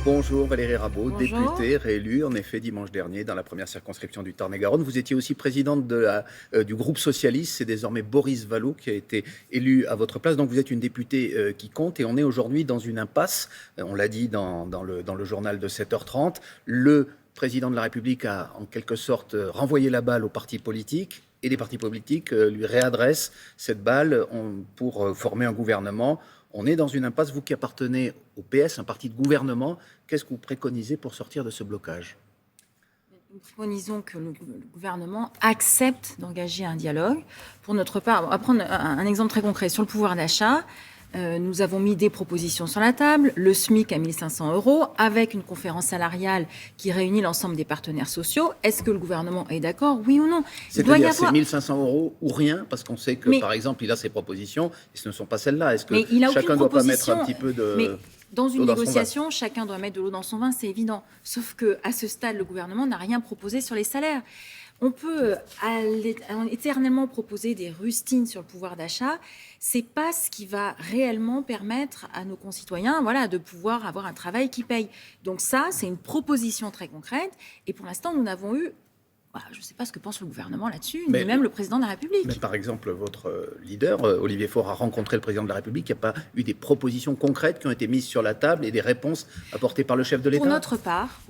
Bonjour Valérie Rabault, Bonjour. députée réélue en effet dimanche dernier dans la première circonscription du Tarn-et-Garonne. Vous étiez aussi présidente du groupe socialiste. C'est désormais Boris Vallaud qui a été élu à votre place. Donc vous êtes une députée qui compte et on est aujourd'hui dans une impasse. On l'a dit dans le journal de 7h30. Le président de la République a en quelque sorte renvoyé la balle aux partis politiques. Et les partis politiques lui réadressent cette balle pour former un gouvernement. On est dans une impasse, vous qui appartenez au PS, un parti de gouvernement. Qu'est-ce que vous préconisez pour sortir de ce blocage ? Nous préconisons que le gouvernement accepte d'engager un dialogue. Pour notre part, on va prendre un exemple très concret sur le pouvoir d'achat. Nous avons mis des propositions sur la table, le SMIC à 1 500 €, avec une conférence salariale qui réunit l'ensemble des partenaires sociaux. Est-ce que le gouvernement est d'accord, oui ou non? C'est-à-dire c'est 1 500 € ou rien, parce qu'on sait que, par exemple, il a ses propositions, et ce ne sont pas celles-là. Est-ce que chacun ne doit pas mettre un petit peu de... Dans une négociation, chacun doit mettre de l'eau dans son vin, c'est évident. Sauf qu'à ce stade, le gouvernement n'a rien proposé sur les salaires. On peut éternellement proposer des rustines sur le pouvoir d'achat. C'est pas ce qui va réellement permettre à nos concitoyens, de pouvoir avoir un travail qui paye. Donc ça, c'est une proposition très concrète. Et pour l'instant, nous n'avons eu... je ne sais pas ce que pense le gouvernement là-dessus, ni même le président de la République. Mais par exemple, votre leader, Olivier Faure, a rencontré le président de la République. Il n'y a pas eu des propositions concrètes qui ont été mises sur la table et des réponses apportées par le chef de l'État ? Pour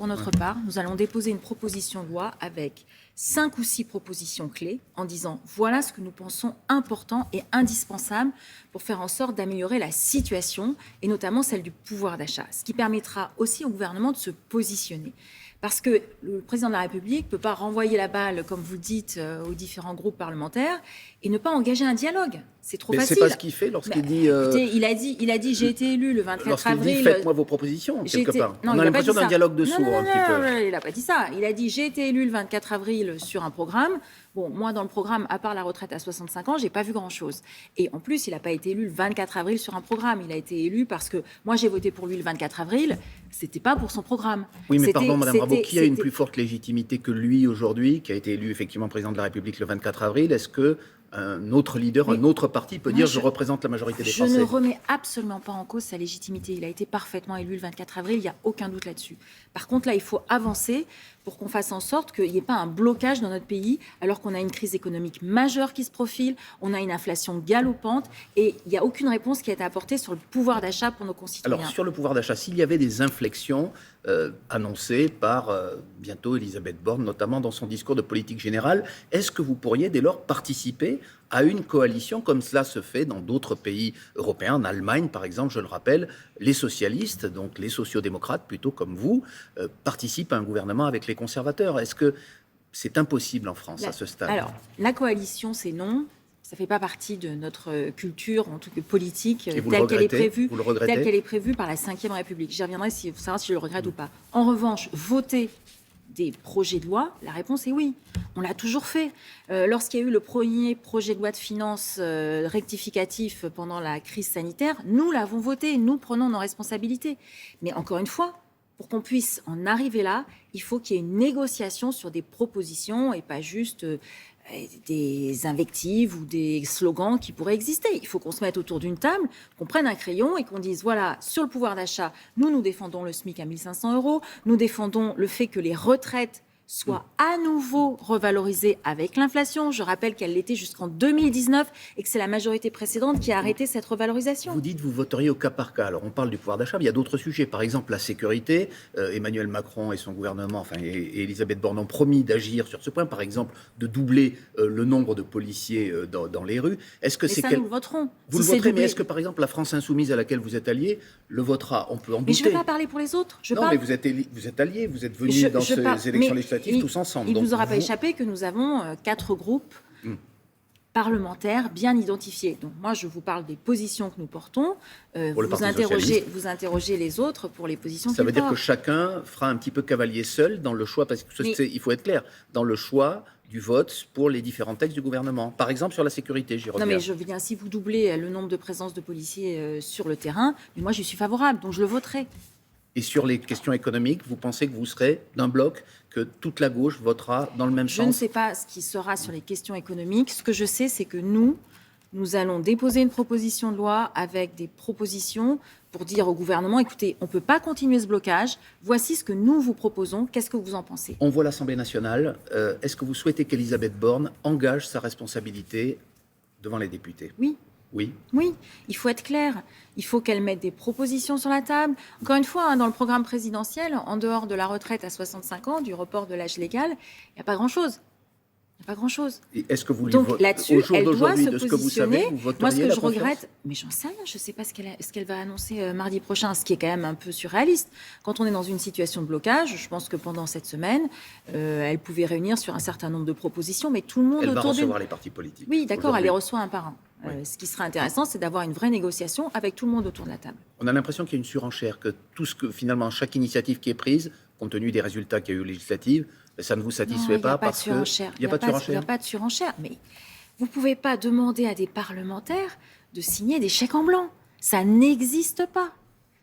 notre part, nous allons déposer une proposition de loi avec 5 ou 6 propositions clés en disant voilà ce que nous pensons important et indispensable pour faire en sorte d'améliorer la situation et notamment celle du pouvoir d'achat. Ce qui permettra aussi au gouvernement de se positionner. Parce que le président de la République ne peut pas renvoyer la balle, comme vous dites, aux différents groupes parlementaires et ne pas engager un dialogue. C'est trop facile. Mais ce n'est pas ce qu'il fait lorsqu'il dit... Écoutez, il a dit j'ai été élu le 24 avril... Lorsqu'il dit faites-moi vos propositions, quelque part. On a l'impression d'un dialogue de sourds un petit peu. Non, il n'a pas dit ça. Il a dit j'ai été élu le 24 avril sur un programme. Bon, moi, dans le programme, à part la retraite à 65 ans, je n'ai pas vu grand-chose. Et en plus, il n'a pas été élu le 24 avril sur un programme. Il a été élu parce que moi, j'ai voté pour lui le 24 avril. Ce n'était pas pour son programme. Oui, mais pardon, Madame Rabault, qui a une plus forte légitimité que lui aujourd'hui, qui a été élu effectivement président de la République le 24 avril? Est-ce qu'un autre leader, un autre parti peut dire je représente la majorité des Français? Je ne remets absolument pas en cause sa légitimité. Il a été parfaitement élu le 24 avril, il n'y a aucun doute là-dessus. Par contre, là, il faut avancer pour qu'on fasse en sorte qu'il n'y ait pas un blocage dans notre pays, alors qu'on a une crise économique majeure qui se profile, on a une inflation galopante, et il n'y a aucune réponse qui a été apportée sur le pouvoir d'achat pour nos concitoyens. Alors, sur le pouvoir d'achat, s'il y avait des inflexions annoncées par bientôt Elisabeth Borne, notamment dans son discours de politique générale, est-ce que vous pourriez dès lors participer à une coalition comme cela se fait dans d'autres pays européens, en Allemagne par exemple, je le rappelle, les socialistes, donc les sociodémocrates plutôt comme vous, participent à un gouvernement avec les conservateurs. Est-ce que c'est impossible en France à ce stade? Alors, la coalition, c'est non. Ça ne fait pas partie de notre culture, en tout cas politique, telle qu'elle est prévue par la Ve République. J'y reviendrai pour savoir si je le regrette ou pas. En revanche, voter des projets de loi, la réponse est oui. On l'a toujours fait. Lorsqu'il y a eu le premier projet de loi de finances rectificatif pendant la crise sanitaire, nous l'avons voté, nous prenons nos responsabilités. Mais encore une fois, pour qu'on puisse en arriver là, il faut qu'il y ait une négociation sur des propositions et pas juste des invectives ou des slogans qui pourraient exister. Il faut qu'on se mette autour d'une table, qu'on prenne un crayon et qu'on dise, voilà, sur le pouvoir d'achat, nous défendons le SMIC à 1 500 €, nous défendons le fait que les retraites soit à nouveau revalorisée avec l'inflation. Je rappelle qu'elle l'était jusqu'en 2019 et que c'est la majorité précédente qui a arrêté cette revalorisation. Vous dites que vous voteriez au cas par cas. Alors on parle du pouvoir d'achat, mais il y a d'autres sujets. Par exemple, la sécurité. Emmanuel Macron et son gouvernement, et Elisabeth Borne ont promis d'agir sur ce point. Par exemple, de doubler le nombre de policiers dans les rues. Est-ce que nous le voterons. Vous le voterez, mais est-ce que, par exemple, la France insoumise à laquelle vous êtes allié le votera? On peut en douter. Mais je ne veux pas parler pour les autres. Mais vous êtes allié, vous êtes venus dans ces élections législatives tous ensemble. Il ne vous aura pas échappé que nous avons 4 groupes parlementaires bien identifiés. Donc moi, je vous parle des positions que nous portons. Vous interrogez les autres pour les positions qu'ils portent. Ça veut dire que chacun fera un petit peu cavalier seul dans le choix, parce qu'il faut être clair, dans le choix du vote pour les différents textes du gouvernement. Par exemple, sur la sécurité, j'y reviens. Non, mais je veux dire, si vous doublez le nombre de présences de policiers sur le terrain, moi, j'y suis favorable, donc je le voterai. Et sur les questions économiques, vous pensez que vous serez d'un bloc, que toute la gauche votera dans le même sens? Je ne sais pas ce qui sera sur les questions économiques. Ce que je sais, c'est que nous allons déposer une proposition de loi avec des propositions pour dire au gouvernement, écoutez, on ne peut pas continuer ce blocage, voici ce que nous vous proposons, qu'est-ce que vous en pensez? On voit l'Assemblée nationale. Est-ce que vous souhaitez qu'Elisabeth Borne engage sa responsabilité devant les députés? Oui. Oui. Oui, il faut être clair. Il faut qu'elle mette des propositions sur la table. Encore une fois, dans le programme présidentiel, en dehors de la retraite à 65 ans, du report de l'âge légal, il n'y a pas grand-chose. Il n'y a pas grand-chose. Est-ce que vous Donc là-dessus, elle doit se de ce que vous savez, positionner. vous voteriez Moi, ce que la je confiance? regrette, mais j'en sais rien, je ne sais pas ce qu'elle va annoncer mardi prochain, ce qui est quand même un peu surréaliste. Quand on est dans une situation de blocage, je pense que pendant cette semaine, elle pouvait réunir sur un certain nombre de propositions, mais tout le monde elle va autour recevoir les partis politiques. Oui, d'accord, elle les reçoit un par un. Oui. Ce qui serait intéressant, c'est d'avoir une vraie négociation avec tout le monde autour de la table. On a l'impression qu'il y a une surenchère, que tout ce que finalement chaque initiative qui est prise, compte tenu des résultats qu'il y a eu législatives, ça ne vous satisfait pas parce que il n'y a pas de surenchère. Mais vous ne pouvez pas demander à des parlementaires de signer des chèques en blanc. Ça n'existe pas.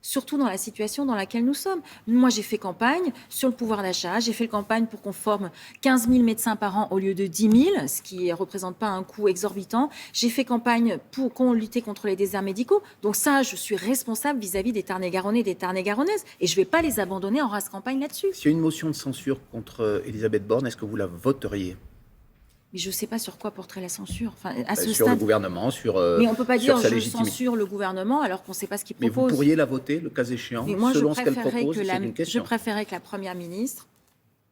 Surtout dans la situation dans laquelle nous sommes. Moi, j'ai fait campagne sur le pouvoir d'achat. J'ai fait campagne pour qu'on forme 15 000 médecins par an au lieu de 10 000, ce qui ne représente pas un coût exorbitant. J'ai fait campagne pour qu'on lutte contre les déserts médicaux. Donc ça, je suis responsable vis-à-vis des Tarn-et-Garonnais et des Tarn-et-Garonnaises. Et je ne vais pas les abandonner en race campagne là-dessus. S'il y a une motion de censure contre Elisabeth Borne, est-ce que vous la voteriez? Mais je ne sais pas sur quoi porterait la censure. Enfin, à ce sur stade, le gouvernement, mais on ne peut pas dire je censure le gouvernement alors qu'on ne sait pas ce qu'il propose. Mais vous pourriez la voter, le cas échéant, mais moi, selon ce qu'elle propose? Je préférais que la Première ministre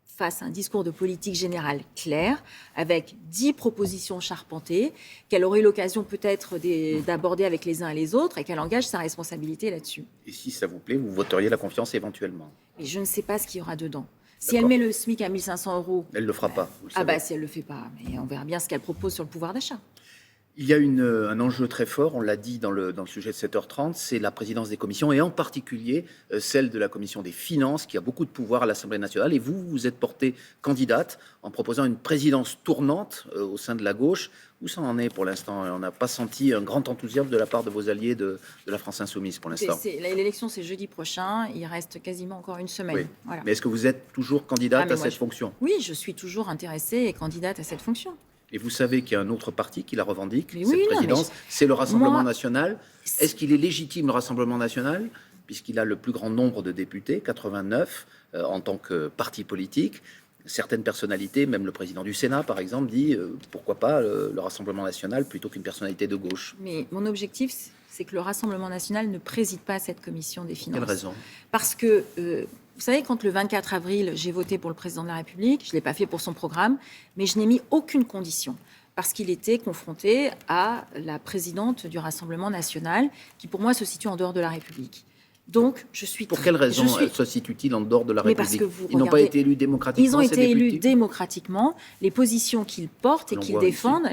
fasse un discours de politique générale clair, avec 10 propositions charpentées, qu'elle aurait eu l'occasion peut-être d'aborder avec les uns et les autres, et qu'elle engage sa responsabilité là-dessus. Et si ça vous plaît, vous voteriez la confiance éventuellement? Et je ne sais pas ce qu'il y aura dedans. Si elle met le SMIC à 1 500 €... Elle ne le fera pas, vous le savez. Si elle ne le fait pas, mais on verra bien ce qu'elle propose sur le pouvoir d'achat. Il y a un enjeu très fort, on l'a dit dans le sujet de 7h30, c'est la présidence des commissions, et en particulier celle de la commission des finances, qui a beaucoup de pouvoir à l'Assemblée nationale. Et vous êtes portée candidate en proposant une présidence tournante au sein de la gauche. Où ça en est pour l'instant? On n'a pas senti un grand enthousiasme de la part de vos alliés de la France insoumise pour l'instant. L'élection, c'est jeudi prochain. Il reste quasiment encore une semaine. Oui. Voilà. Mais est-ce que vous êtes toujours candidate à cette fonction? Oui, je suis toujours intéressée et candidate à cette fonction. Et vous savez qu'il y a un autre parti qui la revendique, cette présidence, c'est le Rassemblement national. Est-ce qu'il est légitime, le Rassemblement national, puisqu'il a le plus grand nombre de députés, 89, en tant que parti politique? Certaines personnalités, même le président du Sénat, par exemple, dit pourquoi pas le Rassemblement national plutôt qu'une personnalité de gauche? Mais mon objectif, c'est que le Rassemblement national ne préside pas cette commission des finances. Quelle raison? Parce que... vous savez, quand le 24 avril, j'ai voté pour le président de la République, je ne l'ai pas fait pour son programme, mais je n'ai mis aucune condition, parce qu'il était confronté à la présidente du Rassemblement national, qui pour moi se situe en dehors de la République. Donc, je suis... Pour quelle raison se situe-t-il en dehors de la République? Parce que ils n'ont pas été élus démocratiquement. Ils ont été élus démocratiquement. Les positions qu'ils portent et qu'ils défendent,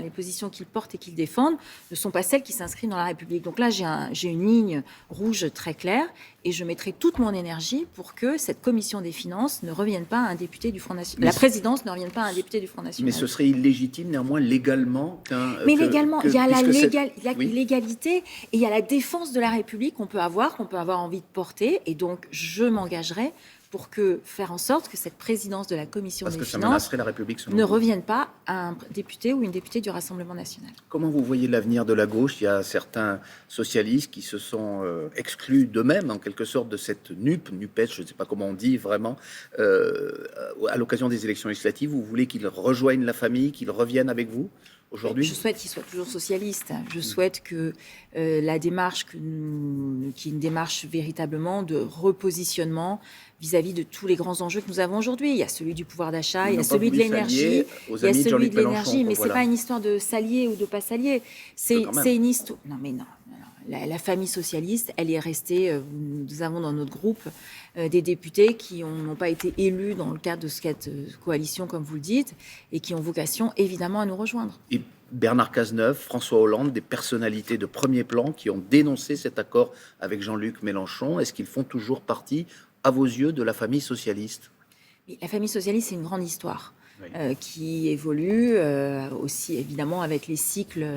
ne sont pas celles qui s'inscrivent dans la République. Donc là, j'ai une ligne rouge très claire, et je mettrai toute mon énergie pour que cette commission des finances ne revienne pas à un député du Front National. La présidence ne revienne pas à un député du Front National. Mais ce serait illégitime néanmoins légalement Mais légalement, il y a la légalité et il y a la défense de la République qu'on peut avoir envie de porter, et donc je m'engagerai pour faire en sorte que cette présidence de la commission des finances la République, ne revienne pas à un député ou une députée du Rassemblement national. Comment vous voyez l'avenir de la gauche? Il y a certains socialistes qui se sont exclus d'eux-mêmes, en quelque sorte, de cette NUPES, je ne sais pas comment on dit vraiment, à l'occasion des élections législatives. Vous voulez qu'ils rejoignent la famille, qu'ils reviennent avec vous aujourd'hui? Je souhaite qu'ils soient toujours socialistes. Je souhaite que la démarche, qui est une démarche véritablement de repositionnement vis-à-vis de tous les grands enjeux que nous avons aujourd'hui. Il y a celui du pouvoir d'achat, il y a celui de l'énergie, mais ce n'est pas une histoire de s'allier ou de ne pas s'allier. C'est une histoire... Non. La famille socialiste, elle est restée... Nous avons dans notre groupe des députés qui n'ont pas été élus dans le cadre de cette coalition, comme vous le dites, et qui ont vocation, évidemment, à nous rejoindre. Et Bernard Cazeneuve, François Hollande, des personnalités de premier plan qui ont dénoncé cet accord avec Jean-Luc Mélenchon, est-ce qu'ils font toujours partie, à vos yeux, de la famille socialiste? La famille socialiste, c'est une grande histoire qui évolue aussi, évidemment, avec les cycles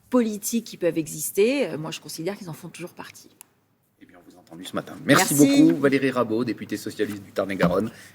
politiques qui peuvent exister. Moi, je considère qu'ils en font toujours partie. Eh bien, on vous a entendu ce matin. Merci beaucoup, Valérie Rabault, députée socialiste du Tarn-et-Garonne.